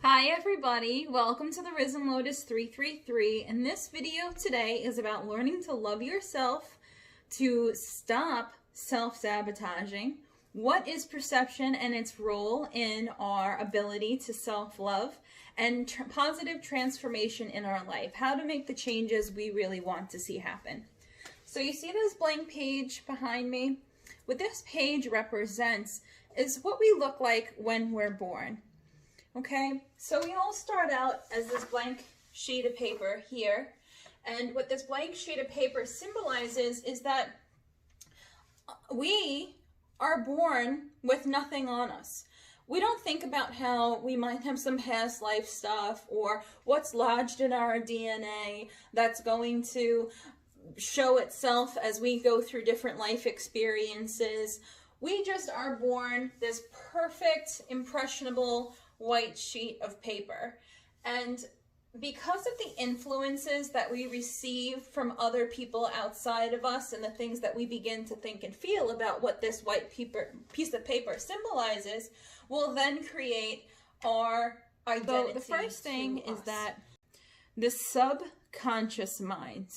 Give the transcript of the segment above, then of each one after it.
Hi everybody, welcome to the Risen Lotus 333, and this video today is about learning to love yourself, to stop self-sabotaging, what is perception and its role in our ability to self-love, and positive transformation in our life, how to make the changes we really want to see happen. So you see this blank page behind me? What this page represents is what we look like when we're born. Okay, so we all start out as this blank sheet of paper here, and what this blank sheet of paper symbolizes is that we are born with nothing on us. We don't think about how we might have some past life stuff or what's lodged in our DNA that's going to show itself as we go through different life experiences. We just are born this perfect, impressionable, white sheet of paper. And because of the influences that we receive from other people outside of us and the things that we begin to think and feel about what this white piece of paper symbolizes, will then create our identity. So the first thing is that the subconscious mind,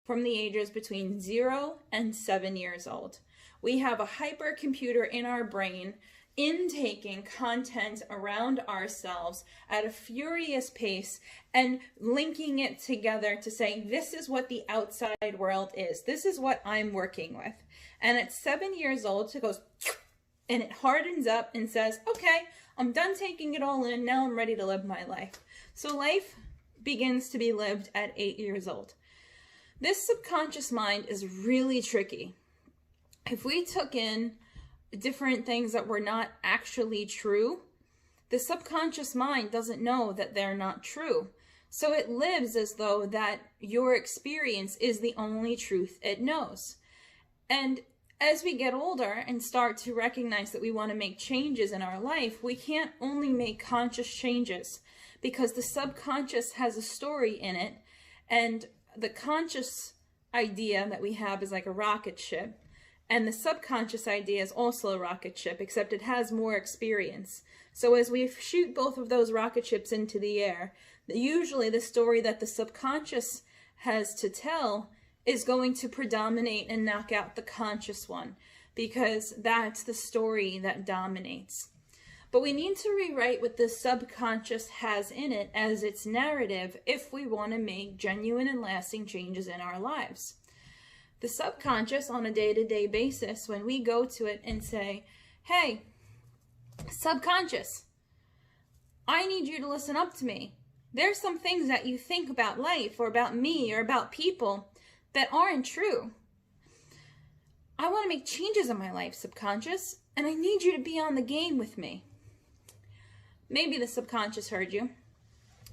from the ages between 0 and 7 years old, we have a hypercomputer in our brain intaking content around ourselves at a furious pace and linking it together to say, this is what the outside world is. This is what I'm working with. And at 7 years old, it goes, and it hardens up and says, okay, I'm done taking it all in. Now I'm ready to live my life. So life begins to be lived at 8 years old. This subconscious mind is really tricky. If we took in different things that were not actually true, the subconscious mind doesn't know that they're not true. So it lives as though that your experience is the only truth it knows. And as we get older and start to recognize that we want to make changes in our life, we can't only make conscious changes because the subconscious has a story in it, and the conscious idea that we have is like a rocket ship. And the subconscious idea is also a rocket ship, except it has more experience. So as we shoot both of those rocket ships into the air, usually the story that the subconscious has to tell is going to predominate and knock out the conscious one, because that's the story that dominates. But we need to rewrite what the subconscious has in it as its narrative if we want to make genuine and lasting changes in our lives. The subconscious, on a day-to-day basis, when we go to it and say, hey, subconscious, I need you to listen up to me. There's some things that you think about life or about me or about people that aren't true. I want to make changes in my life, subconscious, and I need you to be on the game with me. Maybe the subconscious heard you.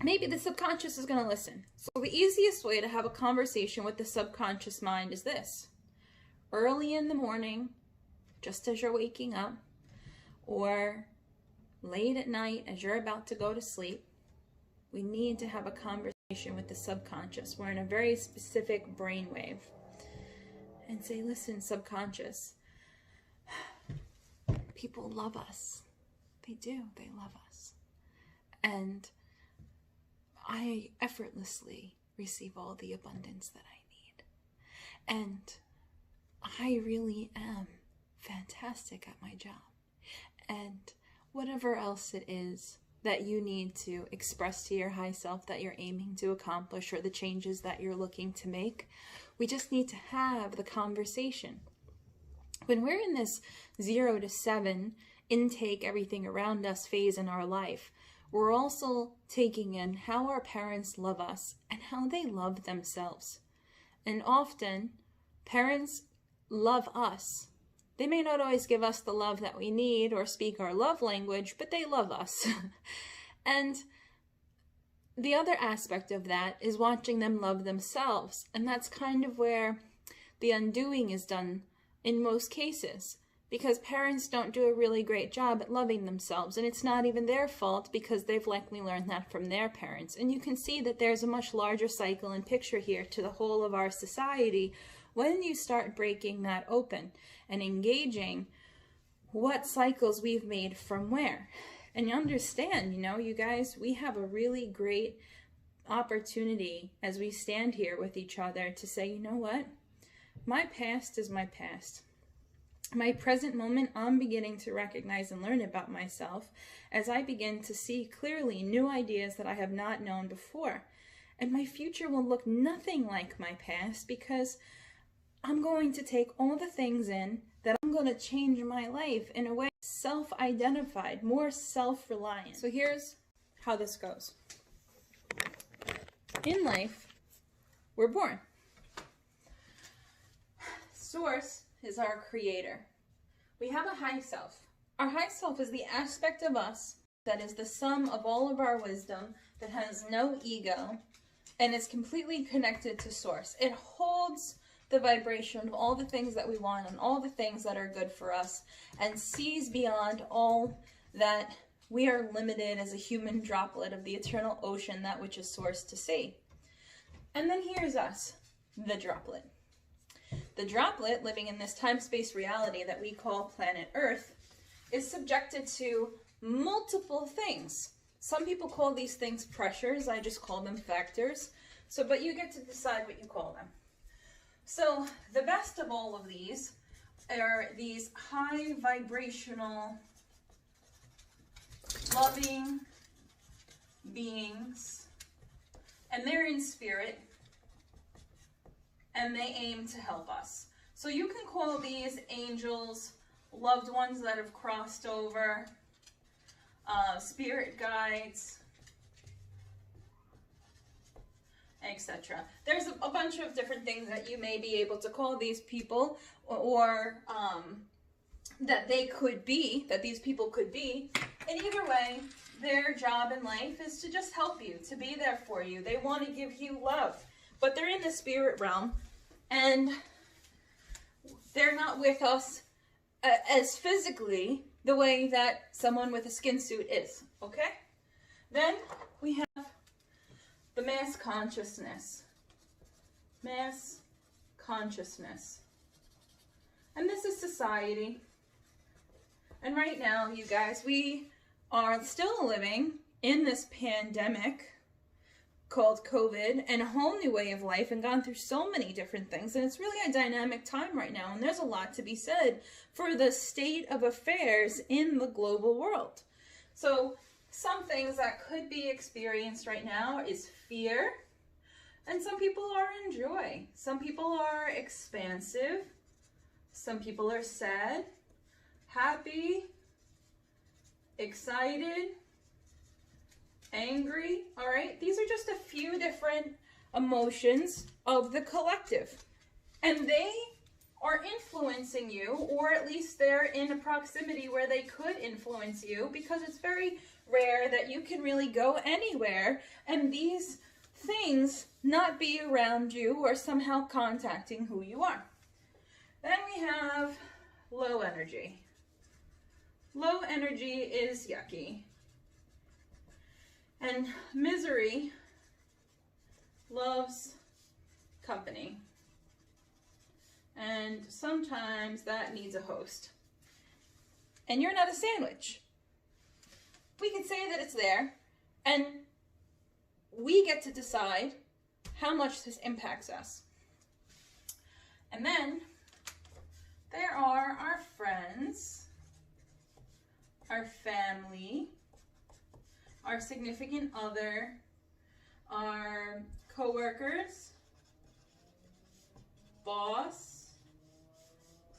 Maybe the subconscious is going to listen. So the easiest way to have a conversation with the subconscious mind is this. Early in the morning, just as you're waking up, or late at night as you're about to go to sleep, we need to have a conversation with the subconscious. We're in a very specific brainwave. And say, listen, subconscious, people love us. They do. They love us. And I effortlessly receive all the abundance that I need. And I really am fantastic at my job. And whatever else it is that you need to express to your high self that you're aiming to accomplish, or the changes that you're looking to make, we just need to have the conversation. When we're in this 0 to 7 intake everything around us phase in our life, we're also taking in how our parents love us and how they love themselves. And often, parents love us. They may not always give us the love that we need or speak our love language, but they love us. And the other aspect of that is watching them love themselves. And that's kind of where the undoing is done in most cases, because parents don't do a really great job at loving themselves, and it's not even their fault because they've likely learned that from their parents. And you can see that there's a much larger cycle and picture here to the whole of our society when you start breaking that open and engaging what cycles we've made from where. And you understand, you guys, we have a really great opportunity as we stand here with each other to say, you know what? My past is my past. My present moment, I'm beginning to recognize and learn about myself as I begin to see clearly new ideas that I have not known before. And my future will look nothing like my past because I'm going to take all the things in that I'm going to change my life in a way self-identified, more self-reliant. So here's how this goes. In life, we're born. Source is our creator. We have a high self. Our high self is the aspect of us that is the sum of all of our wisdom, that has no ego, and is completely connected to source. It holds the vibration of all the things that we want and all the things that are good for us, and sees beyond all that we are limited as a human droplet of the eternal ocean, that which is source, to see. And then here's us, the droplet. The droplet, living in this time-space reality that we call planet Earth, is subjected to multiple things. Some people call these things pressures. I just call them factors. But you get to decide what you call them. So the best of all of these are these high vibrational, loving beings, and they're in spirit, and they aim to help us. So you can call these angels, loved ones that have crossed over, spirit guides, etc. There's a bunch of different things that you may be able to call these people, or that these people could be. And either way, their job in life is to just help you, to be there for you. They want to give you love, but they're in the spirit realm, and they're not with us as physically the way that someone with a skin suit is, okay? Then we have the mass consciousness. Mass consciousness. And this is society. And right now, you guys, we are still living in this pandemic called COVID, and a whole new way of life, and gone through so many different things. And it's really a dynamic time right now. And there's a lot to be said for the state of affairs in the global world. So some things that could be experienced right now is fear, and some people are in joy. Some people are expansive. Some people are sad, happy, excited, angry. All right, these are just a few different emotions of the collective, and they are influencing you, or at least they're in a proximity where they could influence you, because it's very rare that you can really go anywhere and these things not be around you or somehow contacting who you are. Then we have low energy. Low energy is yucky. And misery loves company. And sometimes that needs a host. And you're not a sandwich. We can say that it's there, and we get to decide how much this impacts us. And then there are our friends, our family, our significant other, our coworkers, boss,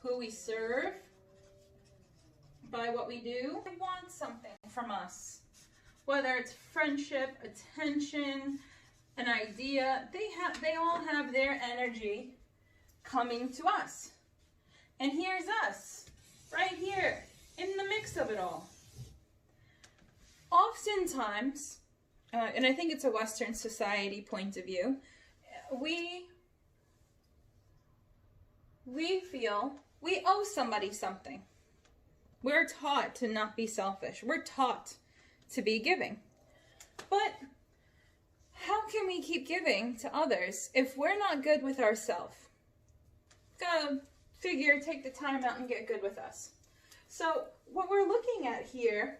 who we serve, by what we do. They want something from us, whether it's friendship, attention, an idea. They all have their energy coming to us. And here's us, right here, in the mix of it all. Oftentimes, and I think it's a Western society point of view, we feel we owe somebody something. We're taught to not be selfish. We're taught to be giving. But how can we keep giving to others if we're not good with ourselves? Gotta figure, take the time out and get good with us. So what we're looking at here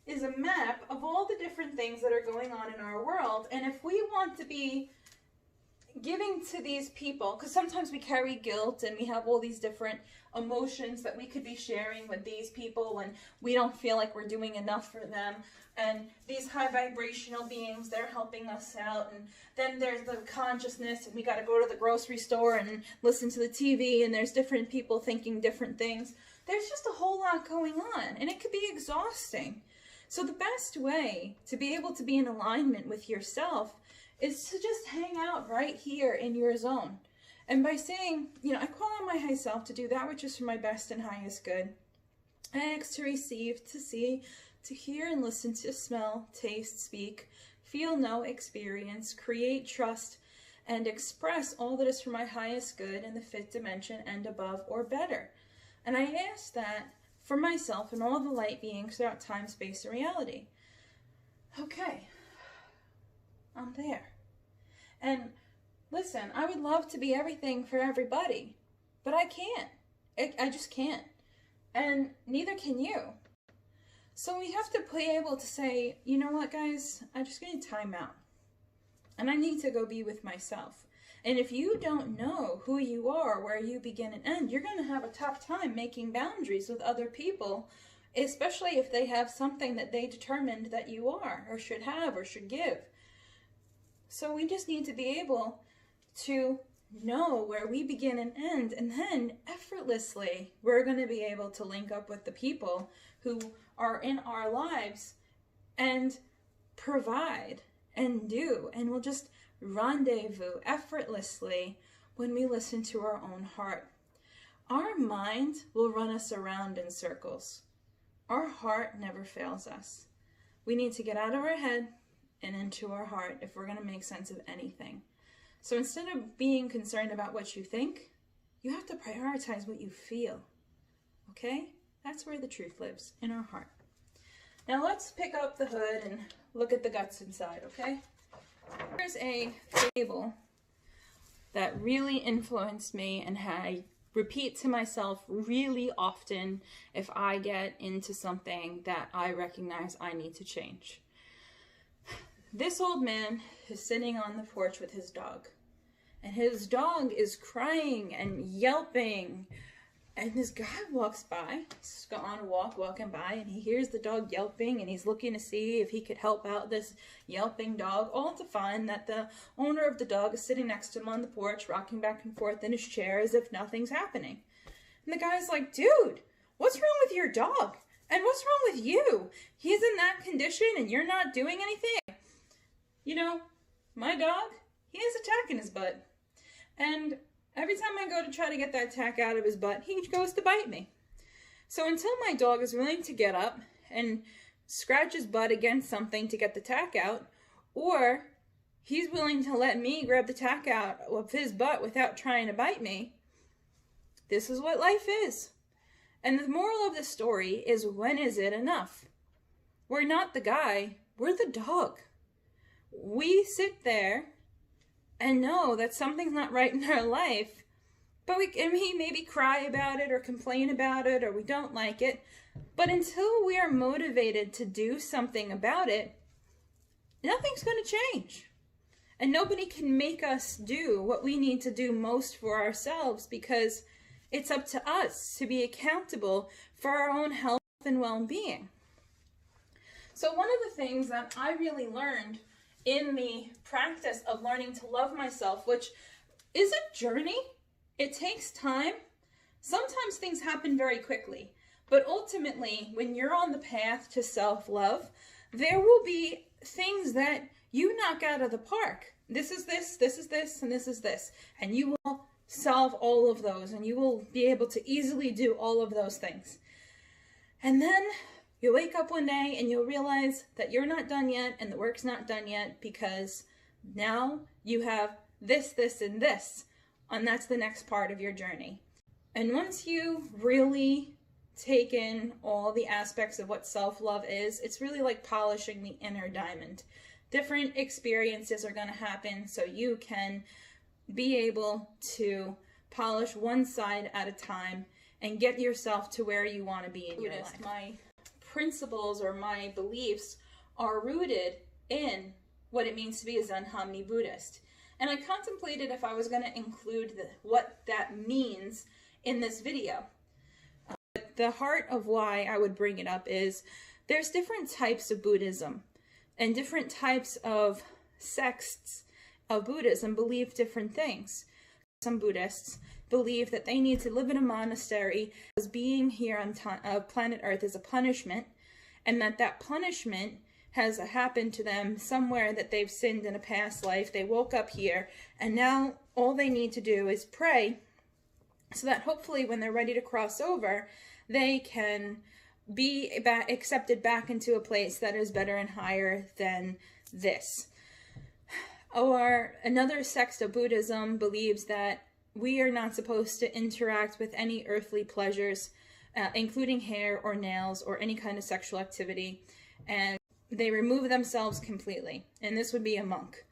is a map of all the different things that are going on in our world. And if we want to be giving to these people, because sometimes we carry guilt and we have all these different emotions that we could be sharing with these people when we don't feel like we're doing enough for them. And these high vibrational beings, they're helping us out. And then there's the consciousness, and we got to go to the grocery store and listen to the TV, and there's different people thinking different things. There's just a whole lot going on, and it could be exhausting. So the best way to be able to be in alignment with yourself is to just hang out right here in your zone. And by saying, you know, I call on my high self to do that which is for my best and highest good. I ask to receive, to see, to hear and listen, to smell, taste, speak, feel, know, experience, create, trust, and express all that is for my highest good in the fifth dimension and above or better. And I ask that for myself and all the light beings throughout time, space, and reality. Okay. I'm there. And listen, I would love to be everything for everybody, but I can't. I just can't. And neither can you. So we have to be able to say, you know what, guys, I just need time out. And I need to go be with myself. And if you don't know who you are, where you begin and end, you're going to have a tough time making boundaries with other people, especially if they have something that they determined that you are, or should have, or should give. So we just need to be able to know where we begin and end, and then effortlessly we're going to be able to link up with the people who are in our lives and provide and do, and we'll just rendezvous effortlessly when we listen to our own heart. Our mind will run us around in circles. Our heart never fails us. We need to get out of our head and into our heart if we're going to make sense of anything. So instead of being concerned about what you think, you have to prioritize what you feel. Okay? That's where the truth lives, in our heart. Now let's pick up the hood and look at the guts inside, okay? There's a fable that really influenced me and I repeat to myself really often if I get into something that I recognize I need to change. This old man is sitting on the porch with his dog, and his dog is crying and yelping, and this guy walks by. He's on a walk, walking by, and he hears the dog yelping, and he's looking to see if he could help out this yelping dog, all to find that the owner of the dog is sitting next to him on the porch, rocking back and forth in his chair as if nothing's happening. And the guy's like, dude, what's wrong with your dog? And what's wrong with you? He's in that condition and you're not doing anything. You know, my dog, he has a tack in his butt. And every time I go to try to get that tack out of his butt, he goes to bite me. So until my dog is willing to get up and scratch his butt against something to get the tack out, or he's willing to let me grab the tack out of his butt without trying to bite me, this is what life is. And the moral of the story is, when is it enough? We're not the guy, we're the dog. We sit there and know that something's not right in our life, but we maybe cry about it or complain about it or we don't like it. But until we are motivated to do something about it, nothing's going to change. And nobody can make us do what we need to do most for ourselves, because it's up to us to be accountable for our own health and well-being. So one of the things that I really learned in the practice of learning to love myself, which is a journey, it takes time. Sometimes things happen very quickly, but ultimately, when you're on the path to self-love, there will be things that you knock out of the park. This is this, this is this, and this is this. And you will solve all of those, and you will be able to easily do all of those things. And then you'll wake up one day and you'll realize that you're not done yet and the work's not done yet, because now you have this, this, and this, and that's the next part of your journey. And once you really take in all the aspects of what self-love is, it's really like polishing the inner diamond. Different experiences are going to happen so you can be able to polish one side at a time and get yourself to where you want to be in your life. My principles or my beliefs are rooted in what it means to be a Zen Hamni Buddhist. And I contemplated if I was going to include what that means in this video. The heart of why I would bring it up is there's different types of Buddhism, and different types of sects of Buddhism believe different things. Some Buddhists believe that they need to live in a monastery as being here on planet Earth is a punishment, and that punishment has happened to them somewhere, that they've sinned in a past life. They woke up here, and now all they need to do is pray so that hopefully when they're ready to cross over, they can be accepted back into a place that is better and higher than this. Or another sect of Buddhism believes that we are not supposed to interact with any earthly pleasures, including hair or nails or any kind of sexual activity, and they remove themselves completely, and this would be a monk.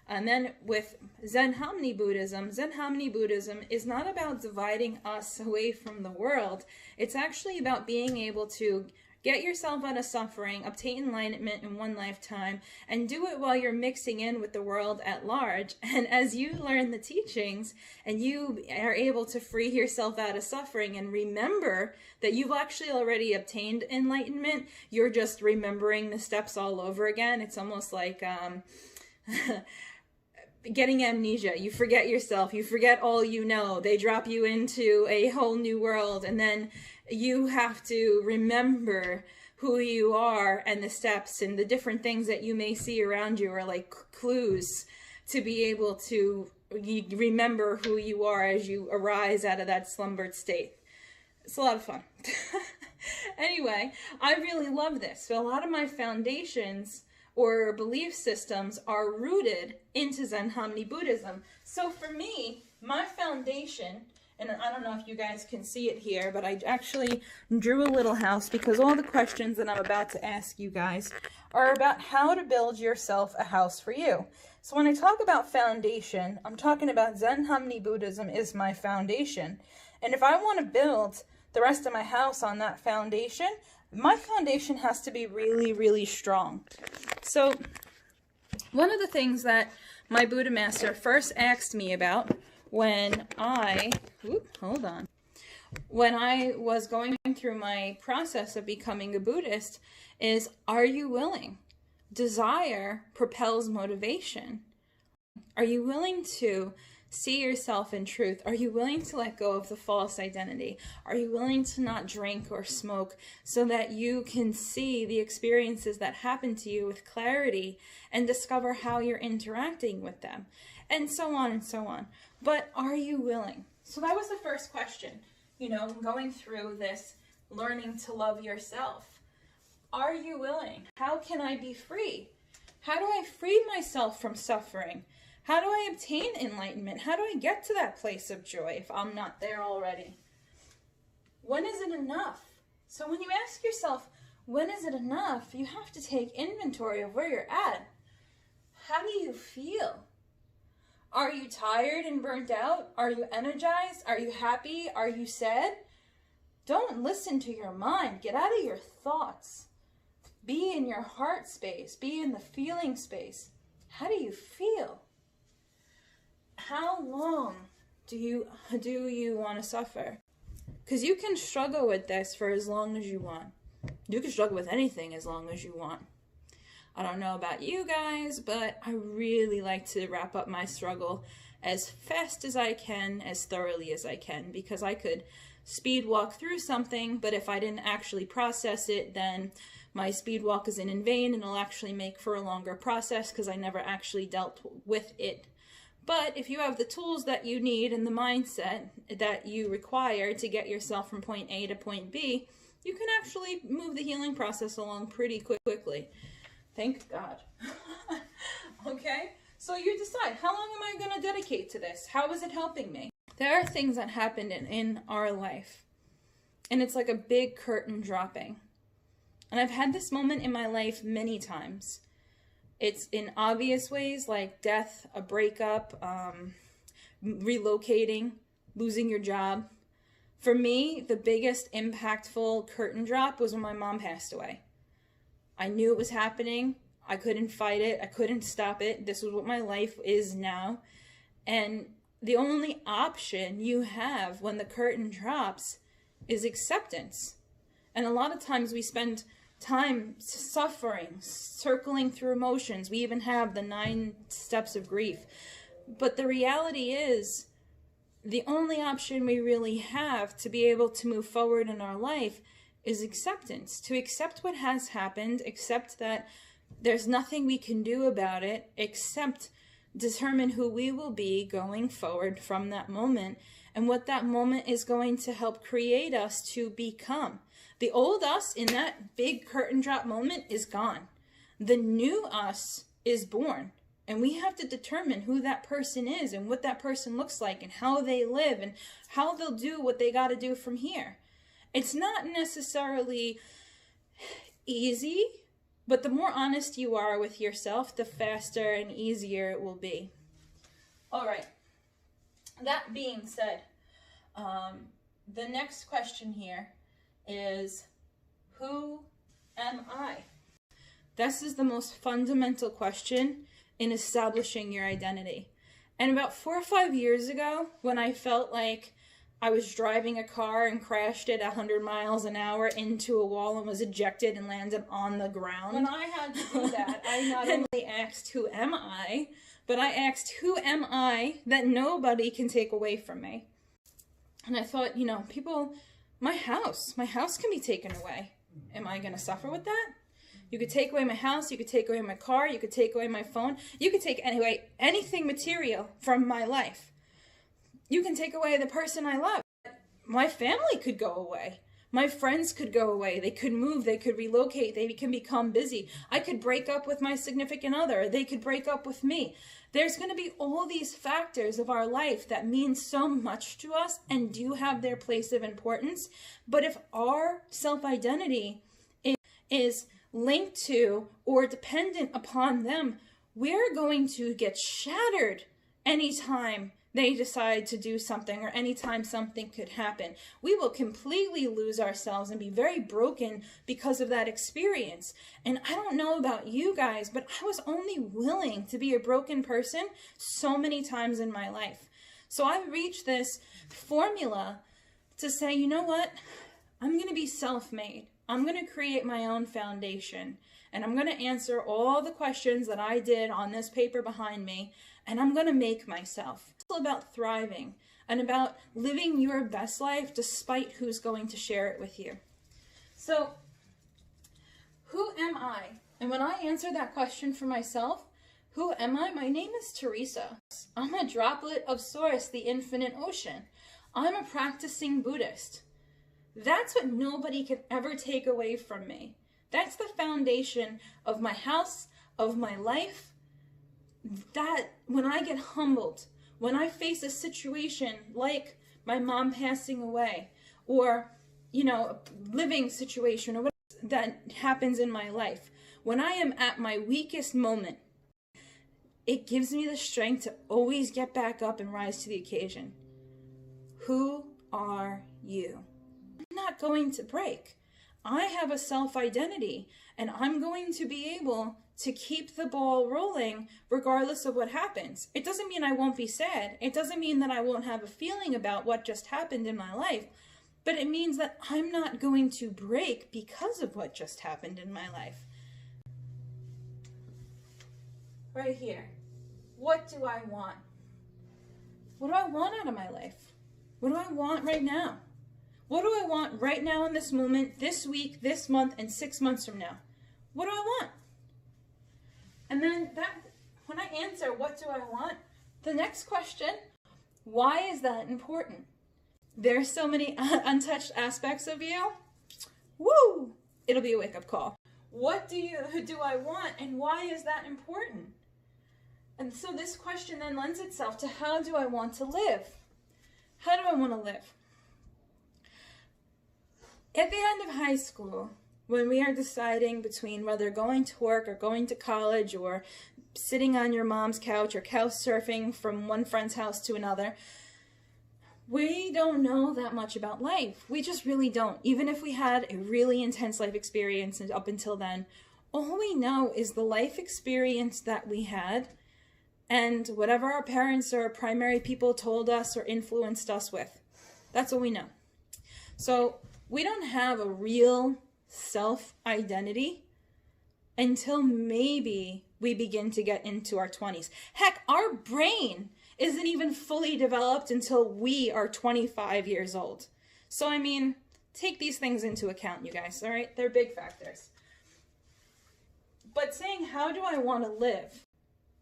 And then with Zen Hamni Buddhism is not about dividing us away from the world. It's actually about being able to get yourself out of suffering, obtain enlightenment in one lifetime, and do it while you're mixing in with the world at large. And as you learn the teachings and you are able to free yourself out of suffering and remember that you've actually already obtained enlightenment, you're just remembering the steps all over again. It's almost like getting amnesia. You forget yourself, you forget all you know. They drop you into a whole new world, and then you have to remember who you are and the steps, and the different things that you may see around you are like clues to be able to remember who you are as you arise out of that slumbered state. It's a lot of fun. Anyway, I really love this. So a lot of my foundations or belief systems are rooted into Zen Hamni Buddhism. So for me, my foundation, and I don't know if you guys can see it here, but I actually drew a little house because all the questions that I'm about to ask you guys are about how to build yourself a house for you. So when I talk about foundation, I'm talking about Zen Hamni Buddhism is my foundation. And if I want to build the rest of my house on that foundation, my foundation has to be really, really strong. So one of the things that my Buddha master first asked me about when I was going through my process of becoming a Buddhist is, are you willing? Desire propels motivation. Are you willing to see yourself in truth? Are you willing to let go of the false identity? Are you willing to not drink or smoke so that you can see the experiences that happen to you with clarity and discover how you're interacting with them? And so on and so on. But are you willing? So that was the first question, you know, going through this learning to love yourself. Are you willing? How can I be free? How do I free myself from suffering? How do I obtain enlightenment? How do I get to that place of joy if I'm not there already? When is it enough? So when you ask yourself, when is it enough? You have to take inventory of where you're at. How do you feel? Are you tired and burnt out? Are you energized? Are you happy? Are you sad? Don't listen to your mind. Get out of your thoughts. Be in your heart space. Be in the feeling space. How do you feel? How long do you want to suffer? Because you can struggle with this for as long as you want. You can struggle with anything as long as you want. I don't know about you guys, but I really like to wrap up my struggle as fast as I can, as thoroughly as I can, because I could speed walk through something, but if I didn't actually process it, then my speed walk is in vain, and it'll actually make for a longer process because I never actually dealt with it. But if you have the tools that you need and the mindset that you require to get yourself from point A to point B, you can actually move the healing process along pretty quickly. Thank God. Okay? So you decide, how long am I going to dedicate to this? How is it helping me? There are things that happen in our life, and it's like a big curtain dropping. And I've had this moment in my life many times. It's in obvious ways like death, a breakup, relocating, losing your job. For me, the biggest impactful curtain drop was when my mom passed away. I knew it was happening. I couldn't fight it. I couldn't stop it. This is what my life is now. And the only option you have when the curtain drops is acceptance. And a lot of times we spend time suffering, circling through emotions. We even have the 9 steps of grief. But the reality is, the only option we really have to be able to move forward in our life is acceptance. To accept what has happened, accept that there's nothing we can do about it, except determine who we will be going forward from that moment and what that moment is going to help create us to become. The old us in that big curtain drop moment is gone. The new us is born. And we have to determine who that person is and what that person looks like and how they live and how they'll do what they got to do from here. It's not necessarily easy, but the more honest you are with yourself, the faster and easier it will be. All right. That being said, the next question here is, who am I? This is the most fundamental question in establishing your identity. And about 4 or 5 years ago, when I felt like I was driving a car and crashed it 100 miles an hour into a wall and was ejected and landed on the ground. When I had to do that, I not only asked, who am I? But I asked, who am I that nobody can take away from me? And I thought, you know, people, my house can be taken away. Am I going to suffer with that? You could take away my house, you could take away my car, you could take away my phone, you could take away anything material from my life. You can take away the person I love. My family could go away. My friends could go away. They could move, they could relocate, they can become busy. I could break up with my significant other, they could break up with me. There's going to be all these factors of our life that mean so much to us and do have their place of importance. But if our self-identity is linked to or dependent upon them, we're going to get shattered anytime they decide to do something or anytime something could happen. We will completely lose ourselves and be very broken because of that experience. And I don't know about you guys, but I was only willing to be a broken person so many times in my life. So I reached this formula to say, you know what? I'm going to be self-made. I'm going to create my own foundation, and I'm going to answer all the questions that I did on this paper behind me, and I'm going to make myself. It's all about thriving and about living your best life despite who's going to share it with you. So, who am I? And when I answer that question for myself, who am I? My name is Teresa. I'm a droplet of Source, the infinite ocean. I'm a practicing Buddhist. That's what nobody can ever take away from me. That's the foundation of my house, of my life. That when I get humbled, when I face a situation like my mom passing away, or, you know, a living situation, or what that happens in my life, when I am at my weakest moment, it gives me the strength to always get back up and rise to the occasion. Who are you? I'm not going to break. I have a self-identity, and I'm going to be able to keep the ball rolling regardless of what happens. It doesn't mean I won't be sad. It doesn't mean that I won't have a feeling about what just happened in my life, but it means that I'm not going to break because of what just happened in my life. Right here. What do I want? What do I want out of my life? What do I want right now? What do I want right now in this moment, this week, this month, and 6 months from now? What do I want? And then when I answer, what do I want? The next question, why is that important? There's so many untouched aspects of you. Woo! It'll be a wake-up call. What do I want, and why is that important? And so this question then lends itself to, how do I want to live? How do I want to live? At the end of high school, when we are deciding between whether going to work or going to college or sitting on your mom's couch or couch surfing from one friend's house to another, we don't know that much about life. We just really don't. Even if we had a really intense life experience up until then, All we know is the life experience that we had and whatever our parents or primary people told us or influenced us with. That's what we know. So we don't have a real self-identity until maybe we begin to get into our 20s. Heck, our brain isn't even fully developed until we are 25 years old. So, I mean, take these things into account, you guys, all right? They're big factors. But saying, how do I want to live?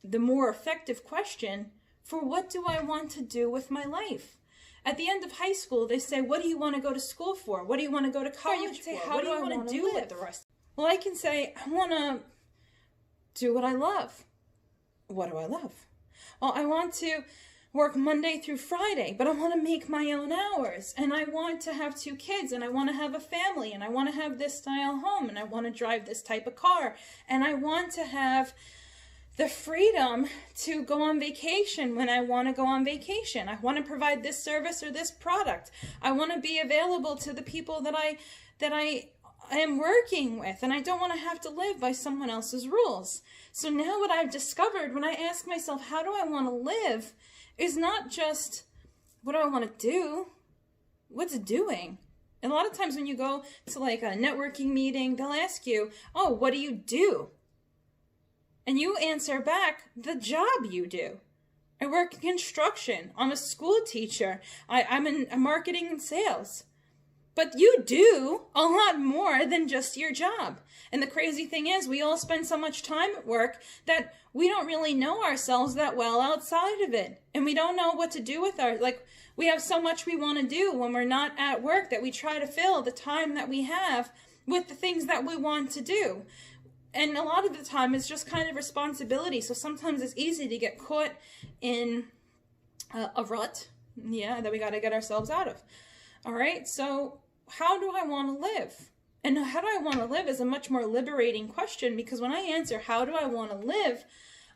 The more effective question for what do I want to do with my life? At the end of high school, they say, what do you want to go to school for? What do you want to go to college for? What do you want to do with the rest? Well, I can say, I want to do what I love. What do I love? Well, I want to work Monday through Friday, but I want to make my own hours, and I want to have 2 kids, and I want to have a family, and I want to have this style home, and I want to drive this type of car, and I want to have the freedom to go on vacation when I want to go on vacation. I want to provide this service or this product. I want to be available to the people that I am working with, and I don't want to have to live by someone else's rules. So now what I've discovered when I ask myself, how do I want to live, is not just, what do I want to do? What's doing? And a lot of times when you go to like a networking meeting, they'll ask you, oh, what do you do? And you answer back, the job you do. I work in construction. I'm a school teacher. I'm in marketing and sales. But you do a lot more than just your job. And the crazy thing is, we all spend so much time at work that we don't really know ourselves that well outside of it. And we don't know what to do with we have so much we want to do when we're not at work that we try to fill the time that we have with the things that we want to do. And a lot of the time, it's just kind of responsibility. So sometimes it's easy to get caught in a rut, that we got to get ourselves out of. All right, so how do I want to live? And how do I want to live is a much more liberating question, because when I answer, how do I want to live,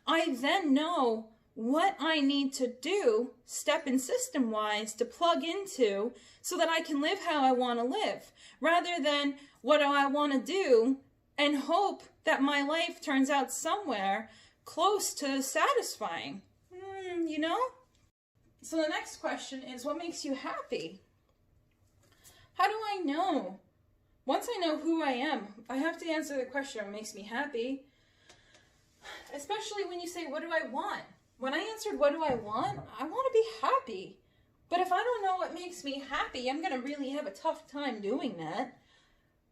I then know what I need to do, step and system-wise, to plug into so that I can live how I want to live, rather than what do I want to do and hope that my life turns out somewhere close to satisfying. You know? So the next question is, what makes you happy? How do I know? Once I know who I am, I have to answer the question, what makes me happy? Especially when you say, what do I want? When I answered, what do I want to be happy. But if I don't know what makes me happy, I'm going to really have a tough time doing that.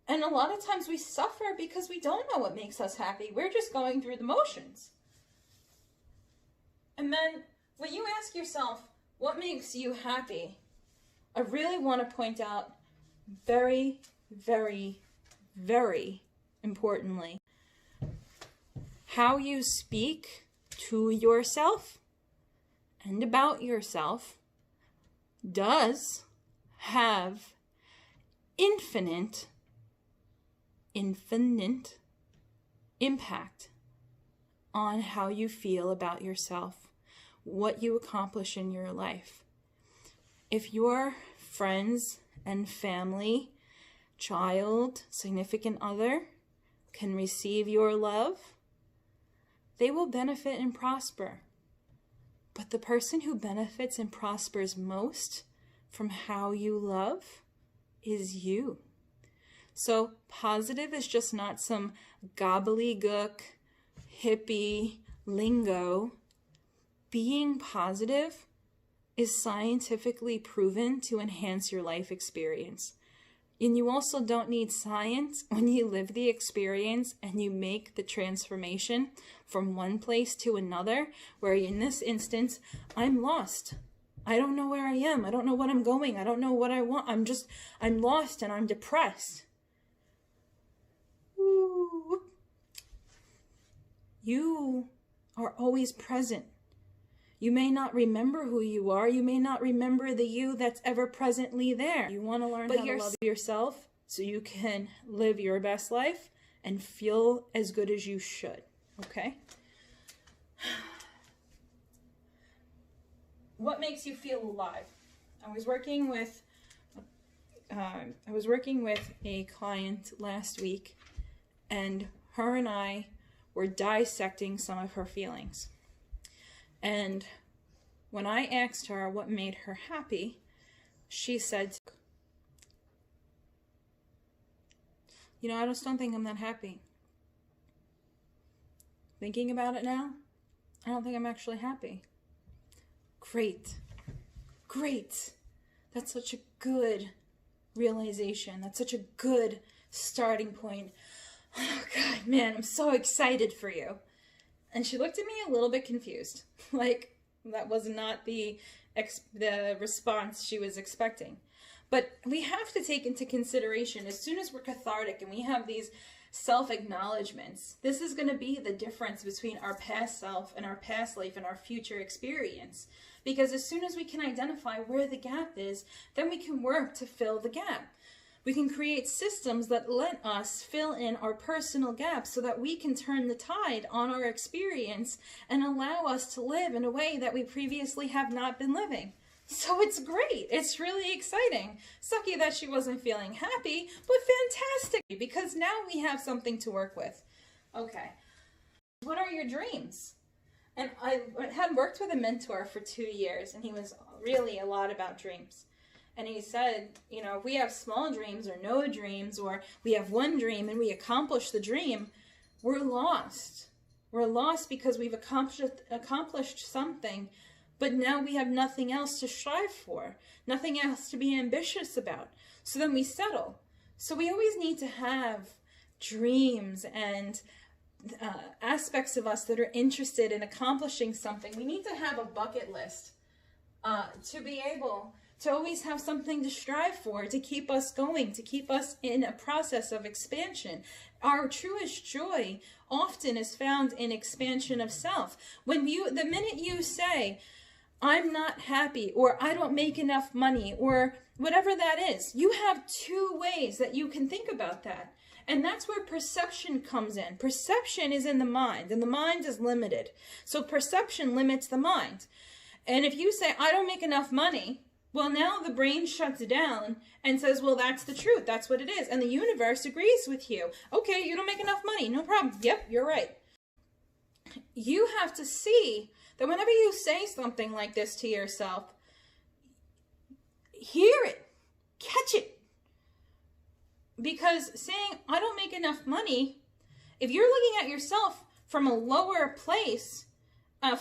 And a lot of times we suffer because we don't know what makes us happy. We're just going through the motions. And then when you ask yourself, what makes you happy? I really want to point out very, very, very importantly, how you speak to yourself and about yourself does have infinite impact on how you feel about yourself, what you accomplish in your life. If your friends and family, child, significant other can receive your love, they will benefit and prosper. But the person who benefits and prospers most from how you love is you. So positive is just not some gobbledygook, hippie lingo. Being positive is scientifically proven to enhance your life experience. And you also don't need science when you live the experience and you make the transformation from one place to another, where in this instance, I'm lost. I don't know where I am. I don't know what I'm going. I don't know what I want. I'm lost and I'm depressed. Ooh. You are always present. You may not remember who you are. You may not remember the you that's ever presently there. You want to learn how to love yourself so you can live your best life and feel as good as you should. Okay? What makes you feel alive? I was working with a client last week, and her and I were dissecting some of her feelings. And when I asked her what made her happy, she said, you know, I just don't think I'm that happy. Thinking about it now, I don't think I'm actually happy. Great. Great. That's such a good realization. That's such a good starting point. Oh God, man, I'm so excited for you. And she looked at me a little bit confused. Like, that was not the response she was expecting. But we have to take into consideration, as soon as we're cathartic and we have these self-acknowledgements, this is going to be the difference between our past self and our past life and our future experience. Because as soon as we can identify where the gap is, then we can work to fill the gap. We can create systems that let us fill in our personal gaps so that we can turn the tide on our experience and allow us to live in a way that we previously have not been living. So it's great. It's really exciting. Sucky that she wasn't feeling happy, but fantastic, because now we have something to work with. Okay. What are your dreams? And I had worked with a mentor for 2 years, and he was really a lot about dreams. And he said, you know, if we have small dreams or no dreams, or we have one dream and we accomplish the dream, we're lost. We're lost because we've accomplished something, but now we have nothing else to strive for, nothing else to be ambitious about. So then we settle. So we always need to have dreams and aspects of us that are interested in accomplishing something. We need to have a bucket list to be able to always have something to strive for, to keep us going, to keep us in a process of expansion. Our truest joy often is found in expansion of self. The minute you say, I'm not happy, or I don't make enough money, or whatever that is, you have two ways that you can think about that. And that's where perception comes in. Perception is in the mind, and the mind is limited. So perception limits the mind. And if you say, I don't make enough money, well, now the brain shuts down and says, well, that's the truth. That's what it is. And the universe agrees with you. Okay, you don't make enough money. No problem. Yep, you're right. You have to see that whenever you say something like this to yourself, hear it, catch it. Because saying, I don't make enough money, if you're looking at yourself from a lower place,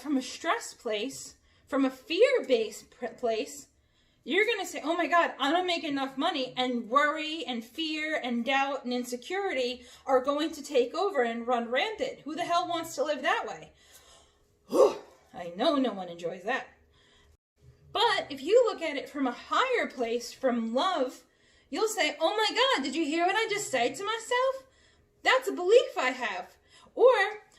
from a stress place, from a fear-based place, you're going to say, oh my God, I don't make enough money, and worry and fear and doubt and insecurity are going to take over and run rampant. Who the hell wants to live that way? I know no one enjoys that. But if you look at it from a higher place, from love, you'll say, oh my God, did you hear what I just said to myself? That's a belief I have. Or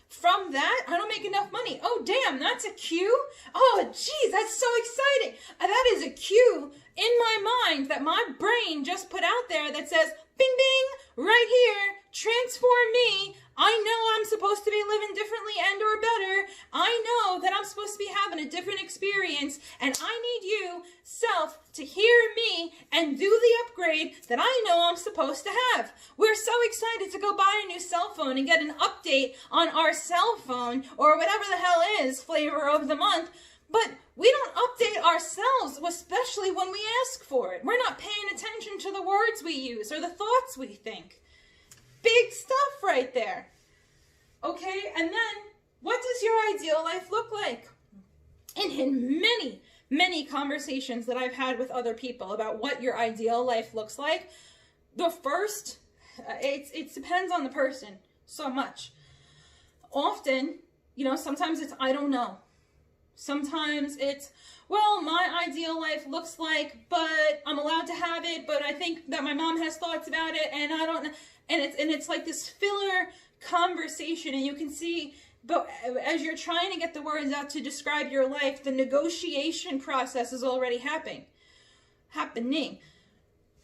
from that, I don't make enough money. Oh, damn, that's a cue? Oh, geez, that's so exciting. That is a cue in my mind that my brain just put out there that says, bing, bing, right here, transform me. I know I'm supposed to be living differently and or better. I know that I'm supposed to be having a different experience, and I need you, self, to hear me and do the upgrade that I know I'm supposed to have. We're so excited to go buy a new cell phone and get an update on our cell phone, or whatever the hell is flavor of the month, but we don't update ourselves, especially when we ask for it. We're not paying attention to the words we use or the thoughts we think. Big stuff right there. Okay, and then what does your ideal life look like? And in many, many conversations that I've had with other people about what your ideal life looks like, the first, it depends on the person so much. Often, you know, sometimes it's, I don't know. Sometimes it's, well, my ideal life looks like, but I'm allowed to have it, but I think that my mom has thoughts about it, and I don't know. And it's like this filler conversation, and you can see, but as you're trying to get the words out to describe your life, the negotiation process is already happening.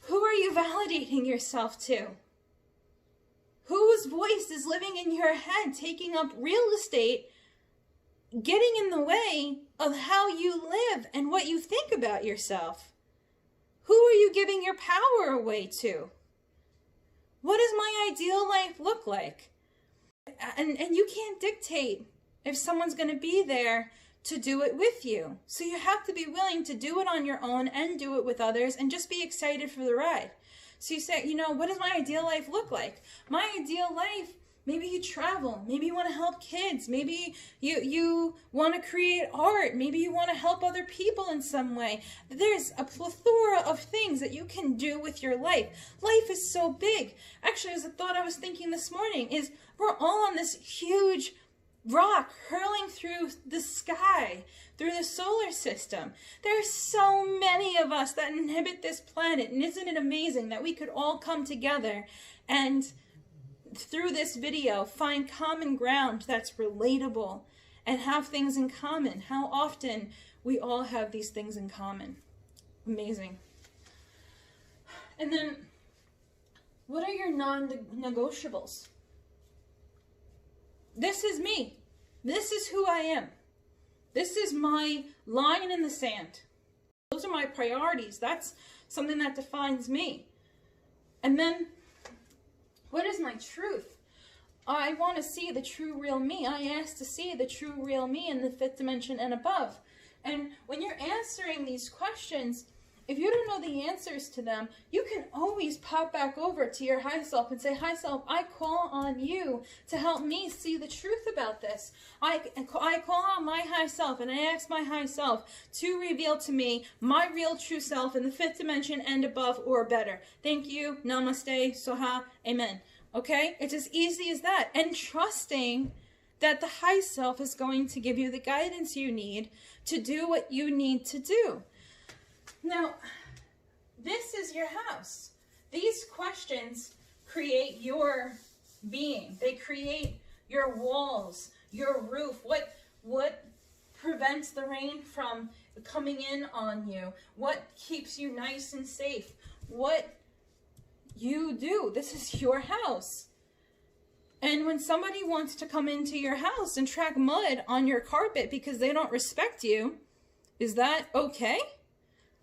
Who are you validating yourself to? Whose voice is living in your head, taking up real estate, getting in the way of how you live and what you think about yourself? Who are you giving your power away to? What does my ideal life look like? And you can't dictate if someone's going to be there to do it with you. So you have to be willing to do it on your own and do it with others and just be excited for the ride. So you say, you know, what does my ideal life look like? My ideal life, maybe you travel, maybe you want to help kids, maybe you want to create art, maybe you want to help other people in some way. There's a plethora of things that you can do with your life. Life is so big. Actually, as a thought I was thinking this morning is we're all on this huge rock hurling through the sky, through the solar system. There are so many of us that inhabit this planet, and isn't it amazing that we could all come together and through this video find common ground that's relatable and have things in common. How often we all have these things in common. Amazing. And then, what are your non-negotiables? This is me. This is who I am. This is my line in the sand. Those are my priorities. That's something that defines me. And then, what is my truth? I want to see the true real me. I ask to see the true real me in the fifth dimension and above. And when you're answering these questions, if you don't know the answers to them, you can always pop back over to your high self and say, high self, I call on you to help me see the truth about this. I call on my high self and I ask my high self to reveal to me my real true self in the fifth dimension and above or better. Thank you. Namaste. Soha. Amen. Okay? It's as easy as that. And trusting that the high self is going to give you the guidance you need to do what you need to do. Now, this is your house. These questions create your being. They create your walls, your roof. What prevents the rain from coming in on you? What keeps you nice and safe? What you do. This is your house. And when somebody wants to come into your house and track mud on your carpet because they don't respect you, is that okay?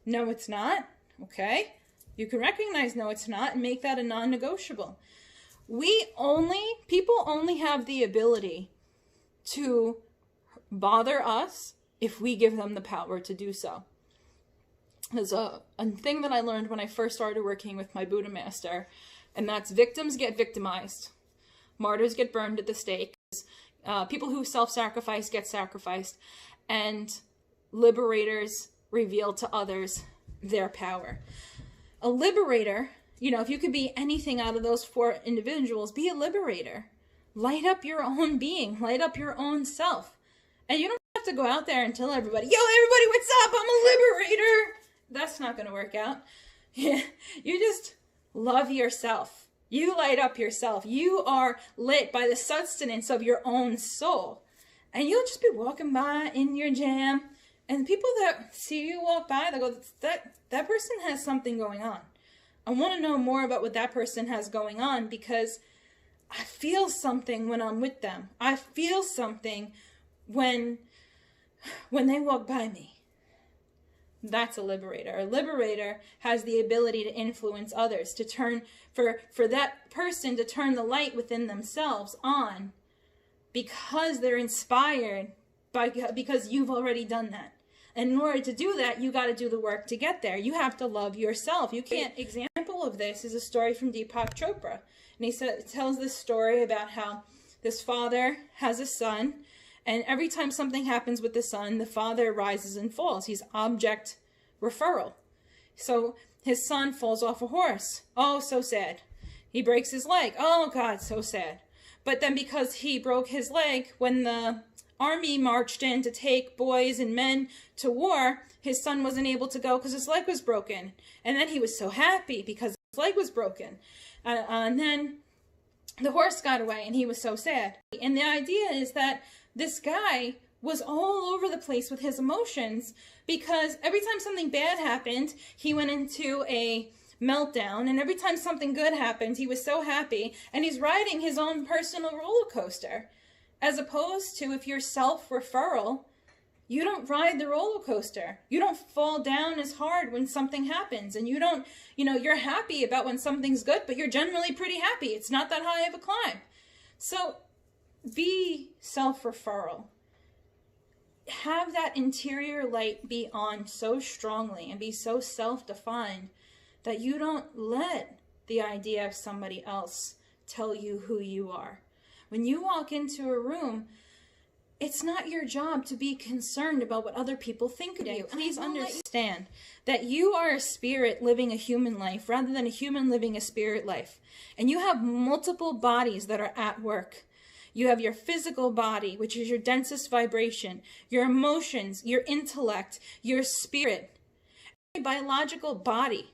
No, it's not. Okay. You can recognize no, it's not, and make that a non-negotiable. People only have the ability to bother us if we give them the power to do so. There's a thing that I learned when I first started working with my Buddha master, and that's victims get victimized. Martyrs get burned at the stake. People who self-sacrifice get sacrificed. And liberators reveal to others their power. A liberator, you know, if you could be anything out of those four individuals, be a liberator. Light up your own being. Light up your own self. And you don't have to go out there and tell everybody, yo, everybody, what's up? I'm a liberator. That's not going to work out. You just love yourself. You light up yourself. You are lit by the sustenance of your own soul. And you'll just be walking by in your jam. And people that see you walk by, they go, that person has something going on. I want to know more about what that person has going on because I feel something when I'm with them. I feel something when they walk by me. That's a liberator. A liberator has the ability to influence others, to turn, for that person to turn the light within themselves on because they're inspired because you've already done that. And in order to do that, you got to do the work to get there. You have to love yourself. You can't. Example of this is a story from Deepak Chopra. And he tells this story about how this father has a son, and every time something happens with the son, the father rises and falls. He's object referral. So his son falls off a horse. Oh, so sad. He breaks his leg. Oh, God, so sad. But then because he broke his leg, when the army marched in to take boys and men to war, his son wasn't able to go because his leg was broken. And then he was so happy because his leg was broken. And then the horse got away and he was so sad. And the idea is that this guy was all over the place with his emotions because every time something bad happened, he went into a meltdown, and every time something good happened, he was so happy, and he's riding his own personal roller coaster. As opposed to if you're self-referral, you don't ride the roller coaster. You don't fall down as hard when something happens, and you don't, you're happy about when something's good, but you're generally pretty happy. It's not that high of a climb. So be self-referral. Have that interior light be on so strongly and be so self-defined that you don't let the idea of somebody else tell you who you are. When you walk into a room, it's not your job to be concerned about what other people think of you. Please understand that you are a spirit living a human life rather than a human living a spirit life. And you have multiple bodies that are at work. You have your physical body, which is your densest vibration, your emotions, your intellect, your spirit, your biological body.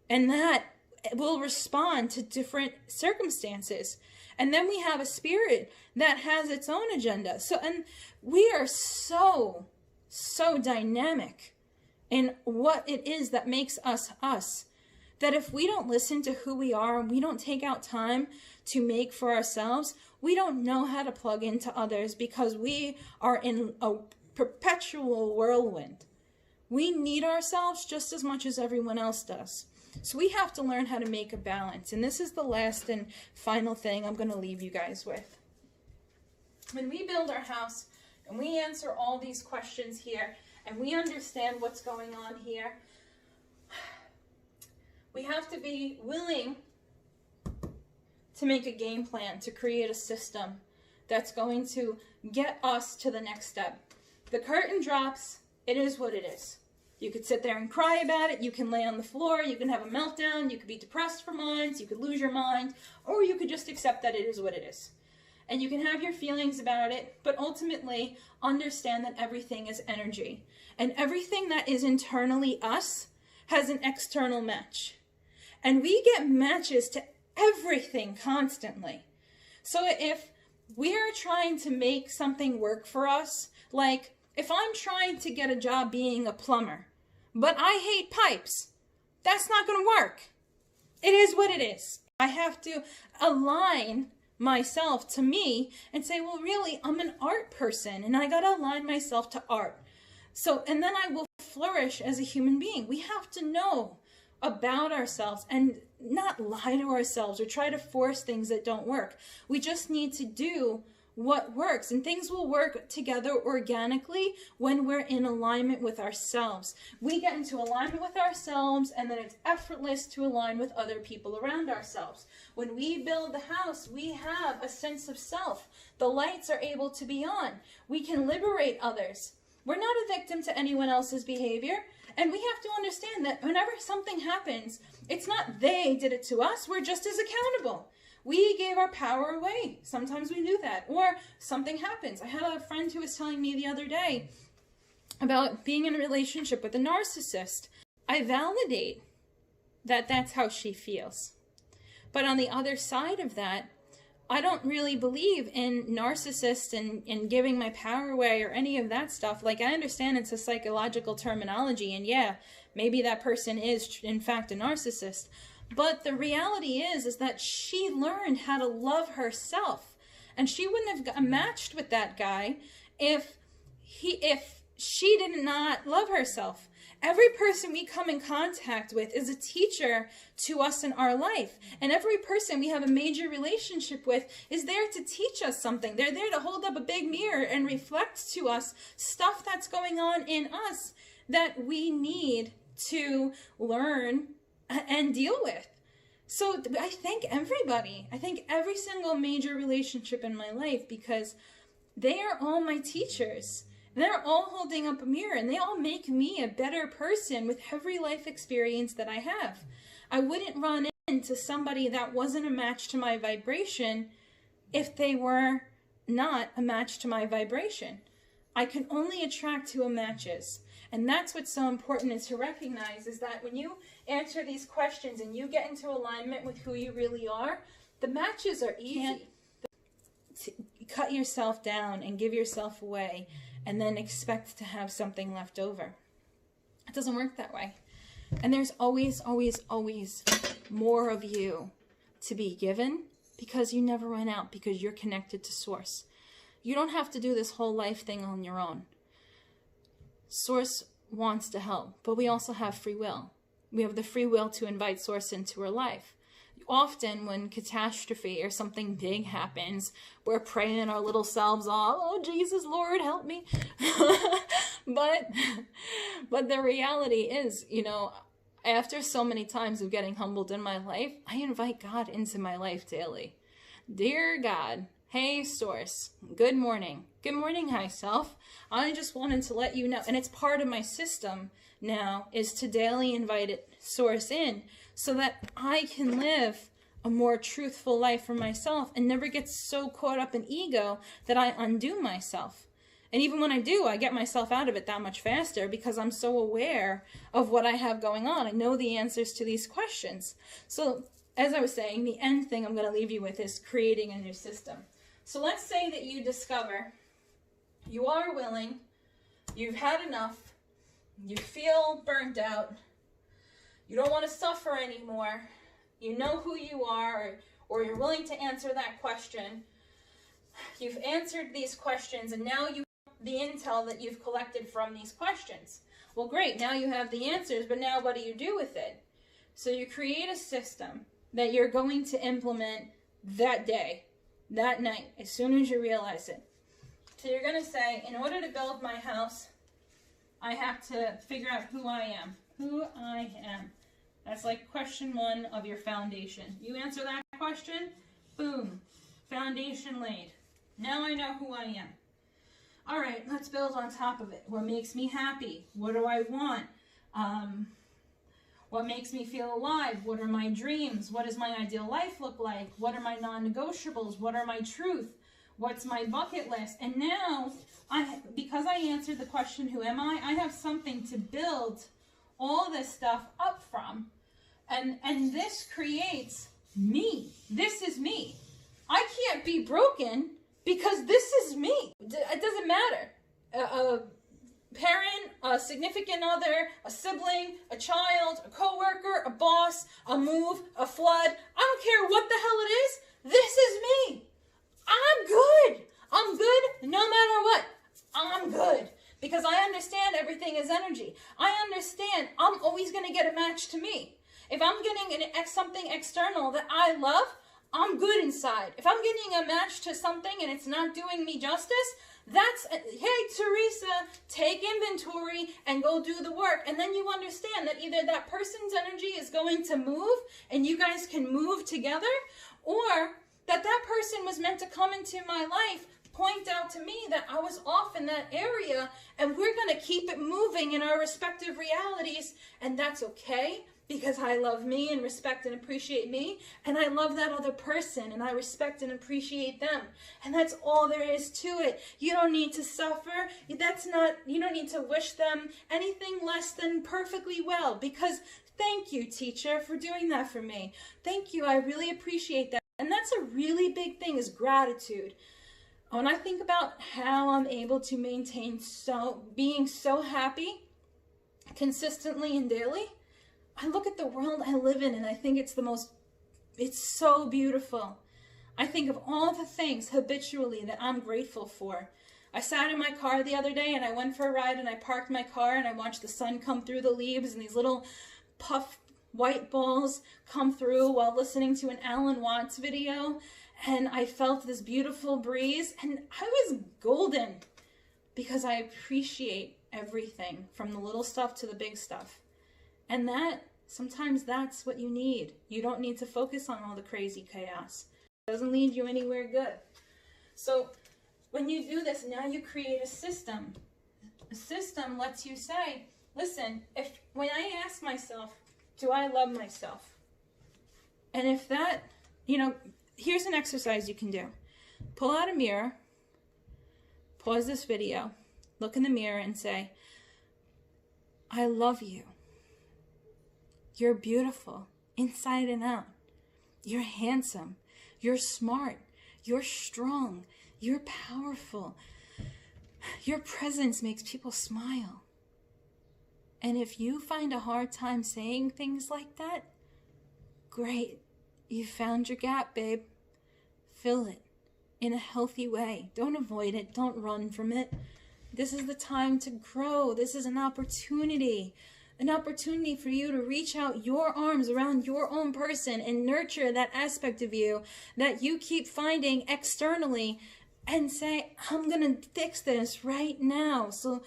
And that will respond to different circumstances. And then we have a spirit that has its own agenda. So, and we are so dynamic in what it is that makes us us, that if we don't listen to who we are and we don't take out time to make for ourselves, we don't know how to plug into others because we are in a perpetual whirlwind. We need ourselves just as much as everyone else does. So we have to learn how to make a balance. And this is the last and final thing I'm going to leave you guys with. When we build our house and we answer all these questions here and we understand what's going on here, we have to be willing to make a game plan, to create a system that's going to get us to the next step. The curtain drops, it is what it is. You could sit there and cry about it, you can lay on the floor, you can have a meltdown, you could be depressed for months, you could lose your mind, or you could just accept that it is what it is. And you can have your feelings about it, but ultimately understand that everything is energy. And everything that is internally us has an external match. And we get matches to everything constantly. So if we are trying to make something work for us, like if I'm trying to get a job being a plumber, but I hate pipes, that's not going to work. It is what it is. I have to align myself to me and say, well, really, I'm an art person and I got to align myself to art. So, and then I will flourish as a human being. We have to know about ourselves and not lie to ourselves or try to force things that don't work. We just need to do what works, and things will work together organically when we're in alignment with ourselves. We get into alignment with ourselves, and then it's effortless to align with other people around ourselves. When we build the house, we have a sense of self. The lights are able to be on. We can liberate others. We're not a victim to anyone else's behavior, and we have to understand that whenever something happens, it's not they did it to us, we're just as accountable. We gave our power away. Sometimes we do that. Or something happens. I had a friend who was telling me the other day about being in a relationship with a narcissist. I validate that that's how she feels. But on the other side of that, I don't really believe in narcissists and giving my power away or any of that stuff. Like, I understand it's a psychological terminology, and yeah, maybe that person is in fact a narcissist. But the reality is that she learned how to love herself. And she wouldn't have matched with that guy if she did not love herself. Every person we come in contact with is a teacher to us in our life. And every person we have a major relationship with is there to teach us something. They're there to hold up a big mirror and reflect to us stuff that's going on in us that we need to learn and deal with. So I thank everybody. I thank every single major relationship in my life because they are all my teachers. They're all holding up a mirror and they all make me a better person with every life experience that I have. I wouldn't run into somebody that wasn't a match to my vibration if they were not a match to my vibration. I can only attract who a match is. And that's what's so important is to recognize is that when you answer these questions and you get into alignment with who you really are, the matches are easy. Cut yourself down and give yourself away and then expect to have something left over. It doesn't work that way. And there's always, always, always more of you to be given because you never run out because you're connected to Source. You don't have to do this whole life thing on your own. Source wants to help, but we also have free will. We have the free will to invite Source into our life. often when catastrophe or something big happens, we're praying our little selves off, oh, Jesus, Lord, help me. But the reality is, you know, after so many times of getting humbled in my life, I invite God into my life daily. Dear God, hey, Source, good morning. Good morning, High Self. I just wanted to let you know, and it's part of my system now, is to daily invite it, Source in, so that I can live a more truthful life for myself and never get so caught up in ego that I undo myself. And even when I do, I get myself out of it that much faster because I'm so aware of what I have going on. I know the answers to these questions. So as I was saying, the end thing I'm going to leave you with is creating a new system. So let's say that you discover you are willing, you've had enough, you feel burnt out, you don't want to suffer anymore, you know who you are, or you're willing to answer that question. You've answered these questions, and now you have the intel that you've collected from these questions. Well, great, now you have the answers, but now what do you do with it? So you create a system that you're going to implement that day, that night, as soon as you realize it. So you're going to say, in order to build my house, I have to figure out who I am. Who I am. That's like question 1 of your foundation. You answer that question, boom, foundation laid. Now I know who I am. All right, let's build on top of it. What makes me happy? What do I want? What makes me feel alive? What are my dreams? What does my ideal life look like? What are my non-negotiables? What are my truth? What's my bucket list? And now, because I answered the question, who am I have something to build all this stuff up from. And this creates me. This is me. I can't be broken because this is me. It doesn't matter. A parent, a significant other, a sibling, a child, a coworker, a boss, a move, a flood. I don't care what the hell it is. This is me. I'm good. I'm good no matter what. I'm good. Because I understand everything is energy. I understand I'm always going to get a match to me. If I'm getting something external that I love, I'm good inside. If I'm getting a match to something and it's not doing me justice, that's, hey, Teresa, take inventory and go do the work. And then you understand that either that person's energy is going to move and you guys can move together, or that person was meant to come into my life, point out to me that I was off in that area, and we're going to keep it moving in our respective realities, and that's okay. Because I love me and respect and appreciate me, and I love that other person, and I respect and appreciate them. And that's all there is to it. You don't need to suffer. You don't need to wish them anything less than perfectly well, because thank you, teacher, for doing that for me. Thank you, I really appreciate that. And that's a really big thing, is gratitude. When I think about how I'm able to maintain being so happy consistently and daily, I look at the world I live in and I think it's so beautiful. I think of all the things habitually that I'm grateful for. I sat in my car the other day and I went for a ride and I parked my car and I watched the sun come through the leaves and these little puff white balls come through while listening to an Alan Watts video. And I felt this beautiful breeze and I was golden because I appreciate everything from the little stuff to the big stuff. And sometimes that's what you need. You don't need to focus on all the crazy chaos. It doesn't lead you anywhere good. So when you do this, now you create a system. A system lets you say, listen, when I ask myself, do I love myself? And if that, here's an exercise you can do. Pull out a mirror, pause this video, look in the mirror and say, I love you. You're beautiful, inside and out. You're handsome. You're smart. You're strong. You're powerful. Your presence makes people smile. And if you find a hard time saying things like that, great. You found your gap, babe. Fill it in a healthy way. Don't avoid it. Don't run from it. This is the time to grow. This is an opportunity. an opportunity for you to reach out your arms around your own person and nurture that aspect of you that you keep finding externally, and say, I'm gonna fix this right now. So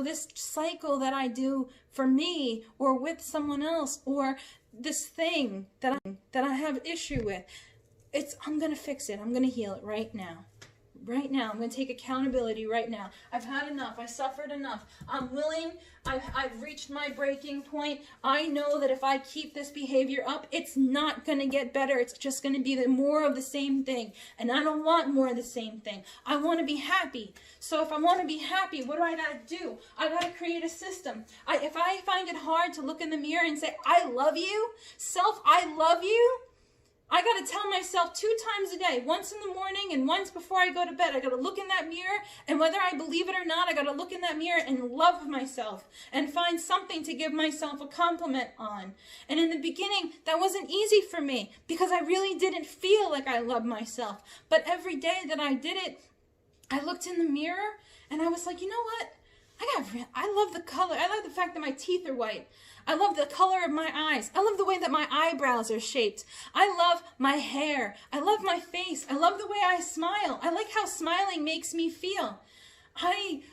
this cycle that I do for me or with someone else, or this thing that I have issue with, I'm gonna fix it. I'm gonna heal it right now. Right now, I'm going to take accountability right now. I've had enough. I suffered enough. I'm willing. I've reached my breaking point. I know that if I keep this behavior up, it's not going to get better. It's just going to be more of the same thing. And I don't want more of the same thing. I want to be happy. So if I want to be happy, what do I got to do? I got to create a system. If I find it hard to look in the mirror and say, I love you, self, I love you, I got to tell myself 2 times a day, once in the morning and once before I go to bed. I got to look in that mirror, and whether I believe it or not, I got to look in that mirror and love myself and find something to give myself a compliment on. And in the beginning, that wasn't easy for me because I really didn't feel like I loved myself. But every day that I did it, I looked in the mirror and I was like, you know what? I love the color. I love the fact that my teeth are white. I love the color of my eyes. I love the way that my eyebrows are shaped. I love my hair. I love my face. I love the way I smile. I like how smiling makes me feel. I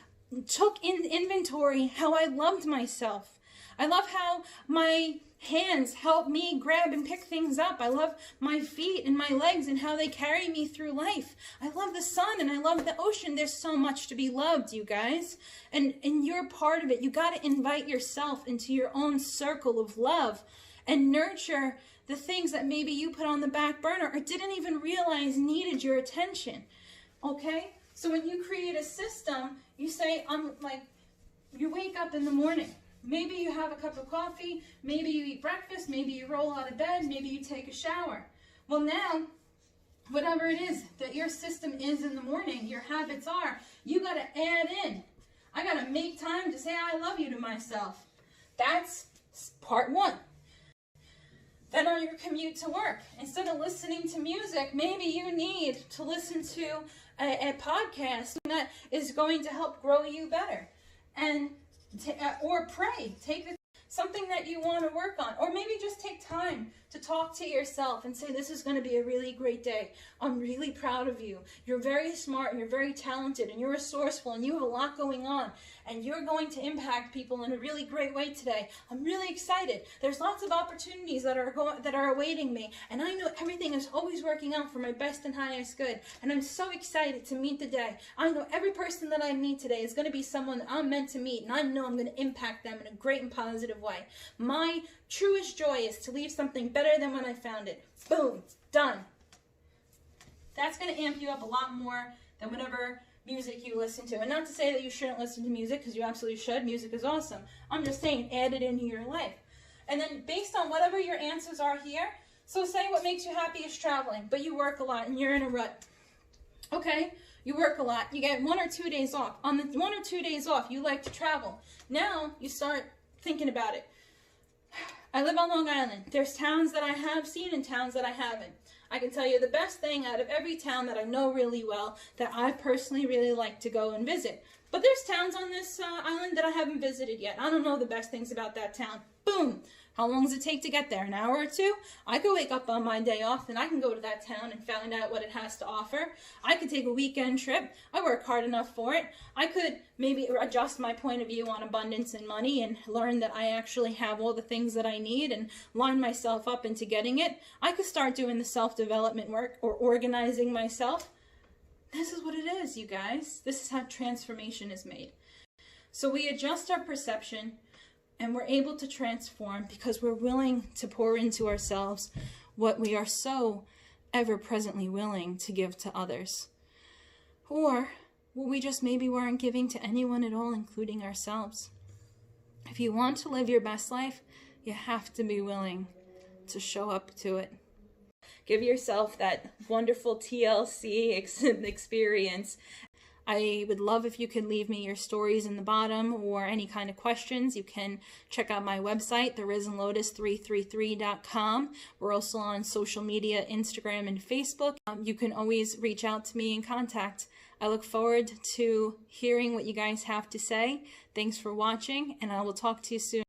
took in inventory how I loved myself. I love how my hands help me grab and pick things up. I love my feet and my legs and how they carry me through life. I love the sun and I love the ocean. There's so much to be loved, you guys. And you're part of it. You got to invite yourself into your own circle of love and nurture the things that maybe you put on the back burner or didn't even realize needed your attention. Okay? So when you create a system, you say, you wake up in the morning. Maybe you have a cup of coffee, maybe you eat breakfast, maybe you roll out of bed, maybe you take a shower. Well now, whatever it is that your system is in the morning, your habits are, you got to add in. I got to make time to say I love you to myself. That's part 1. Then on your commute to work, instead of listening to music, maybe you need to listen to a podcast that is going to help grow you better. And or pray. Take something that you want to work on, or maybe just take time to talk to yourself and say, this is going to be a really great day. I'm really proud of you. You're very smart and you're very talented and you're resourceful and you have a lot going on and you're going to impact people in a really great way today. I'm really excited. There's lots of opportunities that are awaiting me, and I know everything is always working out for my best and highest good, and I'm so excited to meet the day. I know every person that I meet today is going to be someone that I'm meant to meet, and I know I'm going to impact them in a great and positive way. My truest joy is to leave something better than when I found it. Boom, done. That's going to amp you up a lot more than whatever music you listen to. And not to say that you shouldn't listen to music, because you absolutely should. Music is awesome. I'm just saying, add it into your life. And then based on whatever your answers are here, so say what makes you happy is traveling, but you work a lot and you're in a rut. Okay, you work a lot. You get 1 or 2 days off. On the 1 or 2 days off, you like to travel. Now you start thinking about it. I live on Long Island. There's towns that I have seen and towns that I haven't. I can tell you the best thing out of every town that I know really well that I personally really like to go and visit. But there's towns on this island that I haven't visited yet. I don't know the best things about that town. Boom! How long does it take to get there? An hour or 2? I could wake up on my day off and I can go to that town and find out what it has to offer. I could take a weekend trip. I work hard enough for it. I could maybe adjust my point of view on abundance and money and learn that I actually have all the things that I need and line myself up into getting it. I could start doing the self-development work or organizing myself. This is what it is, you guys. This is how transformation is made. So we adjust our perception, and we're able to transform because we're willing to pour into ourselves what we are so ever presently willing to give to others. Or what we just maybe weren't giving to anyone at all, including ourselves. If you want to live your best life, you have to be willing to show up to it. Give yourself that wonderful TLC experience. I would love if you could leave me your stories in the bottom or any kind of questions. You can check out my website, therisenlotus333.com. We're also on social media, Instagram and Facebook. You can always reach out to me and contact. I look forward to hearing what you guys have to say. Thanks for watching, and I will talk to you soon.